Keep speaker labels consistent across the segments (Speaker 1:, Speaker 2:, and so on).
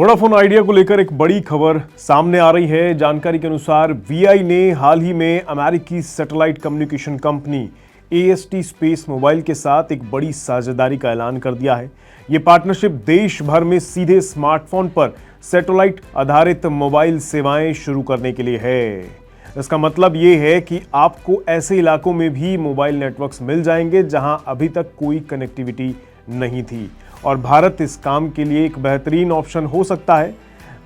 Speaker 1: Vodafone idea को लेकर एक बड़ी खबर सामने आ रही है। जानकारी के अनुसार वीआई ने हाल ही में अमेरिकी satellite communication company AST space mobile के साथ एक बड़ी साझेदारी का ऐलान कर दिया है। ये पार्टनरशिप देश भर में सीधे स्मार्टफोन पर सैटेलाइट आधारित मोबाइल सेवाएं शुरू करने के लिए है। इसका मतलब ये है कि आपको ऐसे इलाकों में भी मोबाइल नेटवर्क्स मिल जाएंगे जहां अभी तक कोई कनेक्टिविटी नहीं थी, और भारत इस काम के लिए एक बेहतरीन ऑप्शन हो सकता है।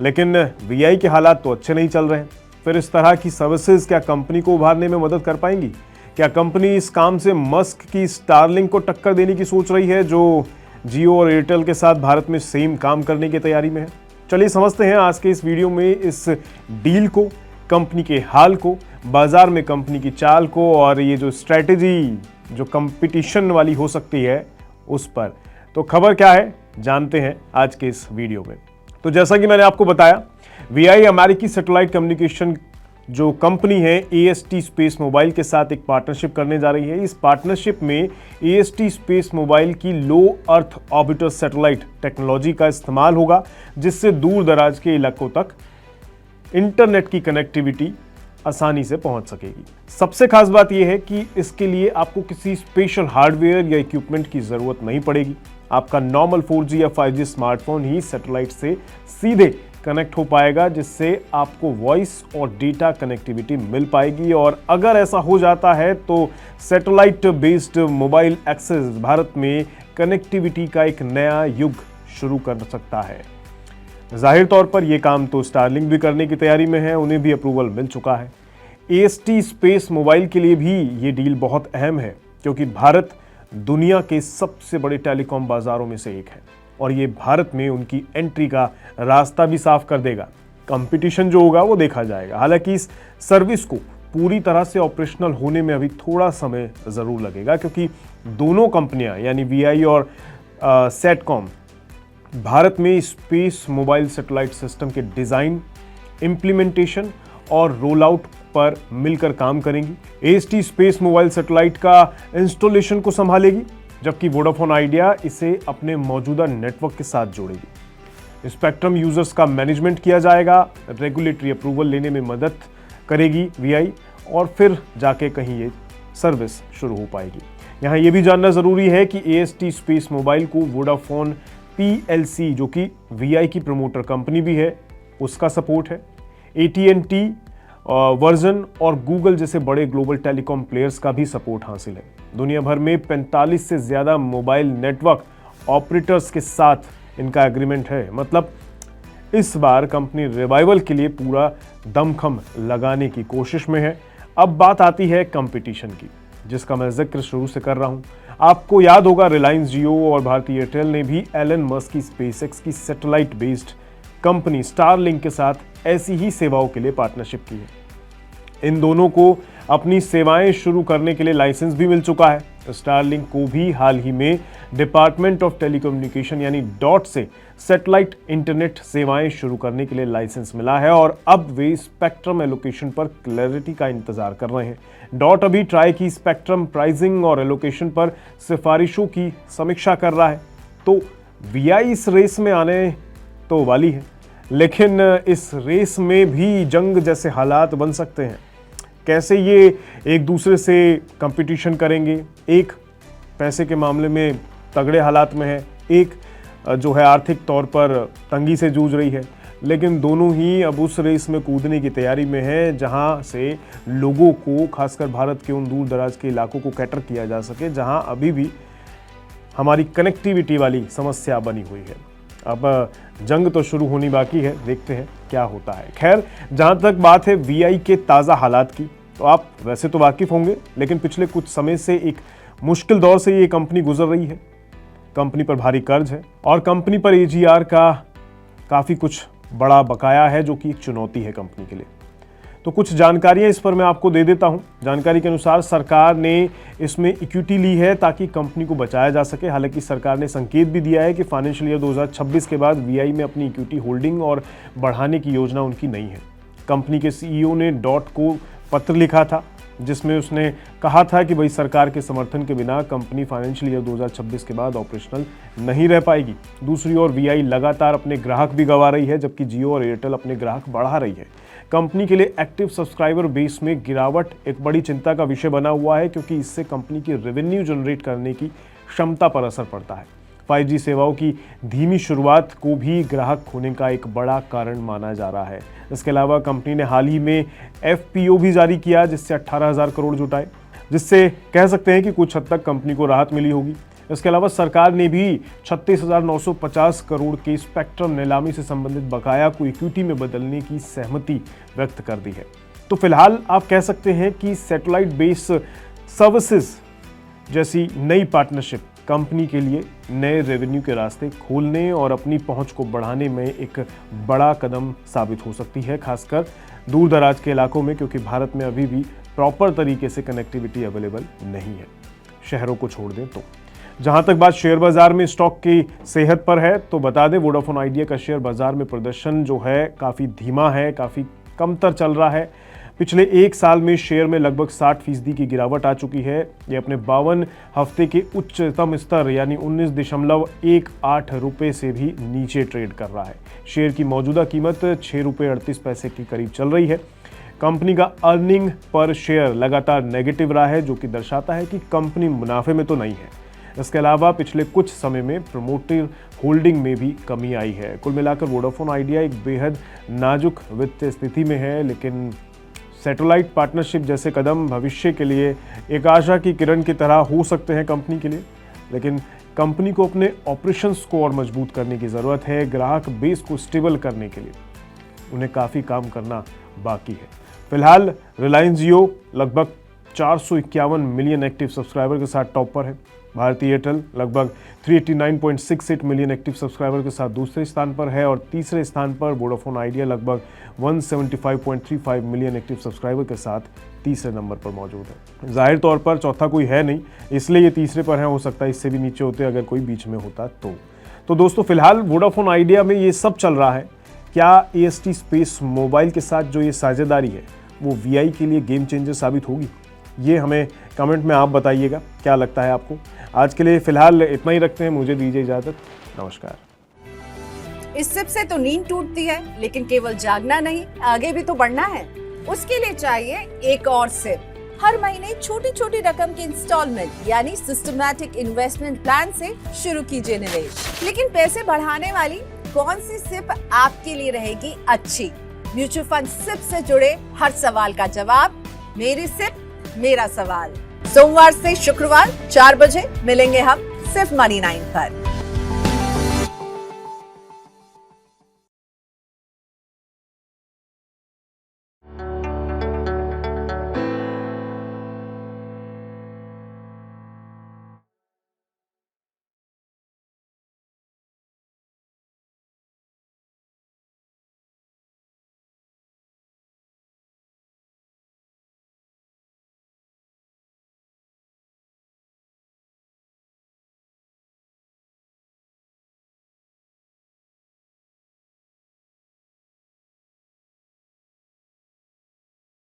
Speaker 1: लेकिन वीआई के हालात तो अच्छे नहीं चल रहे हैं। फिर इस तरह की सर्विसेज क्या कंपनी को उभारने में मदद कर पाएंगी? क्या कंपनी इस काम से मस्क की स्टारलिंक को टक्कर देने की सोच रही है, जो जियो और एयरटेल के साथ भारत में सेम काम करने की तैयारी में है? चलिए समझते हैं आज के इस वीडियो में इस डील को, कंपनी के हाल को, बाजार में कंपनी की चाल को, और ये जो स्ट्रैटेजी जो कंपटीशन वाली हो सकती है उस पर। तो खबर क्या है जानते हैं आज के इस वीडियो में। तो जैसा कि मैंने आपको बताया, वीआई अमेरिकी सैटेलाइट कम्युनिकेशन जो कंपनी है एएसटी स्पेस मोबाइल के साथ एक पार्टनरशिप करने जा रही है। इस पार्टनरशिप में एएसटी स्पेस मोबाइल की लो अर्थ ऑर्बिटर सैटेलाइट टेक्नोलॉजी का इस्तेमाल होगा, जिससे दूर दराज के इलाकों तक इंटरनेट की कनेक्टिविटी आसानी से पहुंच सकेगी। सबसे खास बात यह है कि इसके लिए आपको किसी स्पेशल हार्डवेयर या इक्विपमेंट की जरूरत नहीं पड़ेगी। आपका नॉर्मल 4G या 5G स्मार्टफोन ही सैटेलाइट से सीधे कनेक्ट हो पाएगा, जिससे आपको वॉइस और डेटा कनेक्टिविटी मिल पाएगी। और अगर ऐसा हो जाता है तो satellite based mobile access Bharat में कनेक्टिविटी का एक नया युग शुरू कर सकता है। जाहिर तौर पर यह काम तो स्टारलिंक भी करने की तैयारी में है, उन्हें भी अप्रूवल मिल चुका है। एएसटी स्पेस मोबाइल के लिए भी ये डील बहुत अहम है, क्योंकि भारत दुनिया के सबसे बड़े टेलीकॉम बाजारों में से एक है, और ये भारत में उनकी एंट्री का रास्ता भी साफ कर देगा। कंपटीशन जो होगा वो देखा जाएगा। हालांकि इस सर्विस को पूरी तरह से ऑपरेशनल होने में अभी थोड़ा समय ज़रूर लगेगा, क्योंकि दोनों कंपनियां यानी वीआई और सेटकॉम भारत में स्पेस मोबाइल सैटेलाइट सिस्टम के डिज़ाइन, इम्प्लीमेंटेशन और रोल आउट पर मिलकर काम करेंगी। एएसटी स्पेस मोबाइल सैटेलाइट का इंस्टॉलेशन को संभालेगी, जबकि वोडाफोन आइडिया इसे अपने मौजूदा नेटवर्क के साथ जोड़ेगी। स्पेक्ट्रम यूजर्स का मैनेजमेंट किया जाएगा, रेगुलेटरी अप्रूवल लेने में मदद करेगी वीआई, और फिर जाके कहीं ये सर्विस शुरू हो पाएगी। यहाँ ये भी जानना ज़रूरी है कि एएसटी स्पेस मोबाइल को वोडाफोन पीएलसी, जो कि वीआई की प्रमोटर कंपनी भी है, उसका सपोर्ट है। AT&T वर्जन और गूगल जैसे बड़े ग्लोबल टेलीकॉम प्लेयर्स का भी सपोर्ट हासिल है। दुनिया भर में 45 से ज़्यादा मोबाइल नेटवर्क ऑपरेटर्स के साथ इनका एग्रीमेंट है। मतलब इस बार कंपनी रिवाइवल के लिए पूरा दमखम लगाने की कोशिश में है। अब बात आती है कंपटीशन की, जिसका मैं जिक्र शुरू से कर रहा हूं। आपको याद होगा, रिलायंस जियो और भारतीय एयरटेल ने भी एलन मस्क की स्पेसएक्स की सैटेलाइट बेस्ड कंपनी स्टारलिंक के साथ ऐसी ही सेवाओं के लिए पार्टनरशिप की है। इन दोनों को अपनी सेवाएं शुरू करने के लिए लाइसेंस भी मिल चुका है। स्टारलिंक को भी हाल ही में डिपार्टमेंट ऑफ टेलीकम्युनिकेशन यानी डॉट से सैटेलाइट इंटरनेट सेवाएं शुरू करने के लिए लाइसेंस मिला है, और अब वे स्पेक्ट्रम एलोकेशन पर क्लैरिटी का इंतजार कर रहे हैं। डॉट अभी ट्राई की स्पेक्ट्रम प्राइसिंग और एलोकेशन पर सिफारिशों की समीक्षा कर रहा है। तो वीआई इस रेस में आने तो वाली है, लेकिन इस रेस में भी जंग जैसे हालात बन सकते हैं। कैसे ये एक दूसरे से कंपटीशन करेंगे? एक पैसे के मामले में तगड़े हालात में है, एक जो है आर्थिक तौर पर तंगी से जूझ रही है, लेकिन दोनों ही अब उस रेस में कूदने की तैयारी में है जहां से लोगों को, खासकर भारत के उन दूर दराज के इलाकों को कैटर किया जा सके जहां अभी भी हमारी कनेक्टिविटी वाली समस्या बनी हुई है। अब जंग तो शुरू होनी बाकी है, देखते हैं क्या होता है। खैर, जहां तक बात है वीआई के ताज़ा हालात की, तो आप वैसे तो वाकिफ होंगे, लेकिन पिछले कुछ समय से एक मुश्किल दौर से ये कंपनी गुजर रही है। कंपनी पर भारी कर्ज है, और कंपनी पर एजीआर का काफ़ी कुछ बड़ा बकाया है, जो कि एक चुनौती है कंपनी के लिए। तो कुछ जानकारियां इस पर मैं आपको दे देता हूं। जानकारी के अनुसार सरकार ने इसमें इक्विटी ली है ताकि कंपनी को बचाया जा सके। हालांकि सरकार ने संकेत भी दिया है कि फाइनेंशियल ईयर 2026 के बाद वीआई में अपनी इक्विटी होल्डिंग और बढ़ाने की योजना उनकी नहीं है। कंपनी के सीईओ ने डॉट को पत्र लिखा था जिसमें उसने कहा था कि भाई सरकार के समर्थन के बिना कंपनी फाइनेंशियल ईयर 2026 के बाद ऑपरेशनल नहीं रह पाएगी। दूसरी ओर वीआई लगातार अपने ग्राहक भी गंवा रही है, जबकि जियो और एयरटेल अपने ग्राहक बढ़ा रही है। कंपनी के लिए एक्टिव सब्सक्राइबर बेस में गिरावट एक बड़ी चिंता का विषय बना हुआ है, क्योंकि इससे कंपनी की रेवेन्यू जनरेट करने की क्षमता पर असर पड़ता है। 5G सेवाओं की धीमी शुरुआत को भी ग्राहक खोने का एक बड़ा कारण माना जा रहा है। इसके अलावा कंपनी ने हाल ही में FPO भी जारी किया, जिससे 18,000 करोड़ जुटाए, जिससे कह सकते हैं कि कुछ हद तक कंपनी को राहत मिली होगी। इसके अलावा सरकार ने भी 36,950 करोड़ के स्पेक्ट्रम नीलामी से संबंधित बकाया को इक्विटी में बदलने की सहमति व्यक्त कर दी है। तो फिलहाल आप कह सकते हैं कि सैटेलाइट बेस सर्विसेज जैसी नई पार्टनरशिप कंपनी के लिए नए रेवेन्यू के रास्ते खोलने और अपनी पहुंच को बढ़ाने में एक बड़ा कदम साबित हो सकती है, खासकर दूर दराज के इलाकों में, क्योंकि भारत में अभी भी प्रॉपर तरीके से कनेक्टिविटी अवेलेबल नहीं है, शहरों को छोड़ दें तो। जहां तक बात शेयर बाजार में स्टॉक की सेहत पर है, तो बता दें वोडाफोन आइडिया का शेयर बाजार में प्रदर्शन जो है काफ़ी धीमा है, काफ़ी कमतर चल रहा है। पिछले एक साल में शेयर में लगभग 60% की गिरावट आ चुकी है। ये अपने 52 हफ्ते के उच्चतम स्तर यानी 19.18 रुपये से भी नीचे ट्रेड कर रहा है। शेयर की मौजूदा कीमत 6 रुपये 38 पैसे के करीब चल रही है। कंपनी का अर्निंग पर शेयर लगातार नेगेटिव रहा है, जो कि दर्शाता है कि कंपनी मुनाफे में तो नहीं है। इसके अलावा पिछले कुछ समय में प्रमोटर होल्डिंग में भी कमी आई है। कुल मिलाकर वोडाफोन आइडिया एक बेहद नाजुक वित्तीय स्थिति में है, लेकिन सैटेलाइट पार्टनरशिप जैसे कदम भविष्य के लिए एक आशा की किरण की तरह हो सकते हैं कंपनी के लिए। लेकिन कंपनी को अपने ऑपरेशंस को और मजबूत करने की ज़रूरत है। ग्राहक बेस को स्टेबल करने के लिए उन्हें काफ़ी काम करना बाकी है। फिलहाल रिलायंस जियो लगभग 451 मिलियन एक्टिव सब्सक्राइबर के साथ टॉप पर है। भारतीय एयरटेल लगभग 389.68 मिलियन एक्टिव सब्सक्राइबर के साथ दूसरे स्थान पर है और तीसरे स्थान पर वोडाफोन आइडिया लगभग 175.35 मिलियन एक्टिव सब्सक्राइबर के साथ तीसरे नंबर पर मौजूद है। जाहिर तौर पर चौथा कोई है नहीं, इसलिए ये तीसरे पर है। हो सकता है इससे भी नीचे होते अगर कोई बीच में होता तो दोस्तों फिलहाल वोडाफोन आइडिया में ये सब चल रहा है। क्या AST स्पेस मोबाइल के साथ जो ये साझेदारी है वो VI के लिए गेम चेंजर साबित होगी? ये हमें कमेंट में आप बताइएगा, क्या लगता है आपको। आज के लिए फिलहाल इतना ही रखते हैं, मुझे दीजिए इजाजत, नमस्कार।
Speaker 2: इस सिप से तो नींद टूटती है, लेकिन केवल जागना नहीं, आगे भी तो बढ़ना है। उसके लिए चाहिए एक और सिप। हर महीने छोटी छोटी रकम की इंस्टॉलमेंट यानी सिस्टमैटिक इन्वेस्टमेंट प्लान से शुरू कीजिए निवेश। लेकिन पैसे बढ़ाने वाली कौन सी सिप आपके लिए रहेगी अच्छी? म्यूचुअल फंड सिप से जुड़े हर सवाल का जवाब मेरी सिप मेरा सवाल। सोमवार से शुक्रवार 4 बजे मिलेंगे हम सिर्फ मनी 9 पर।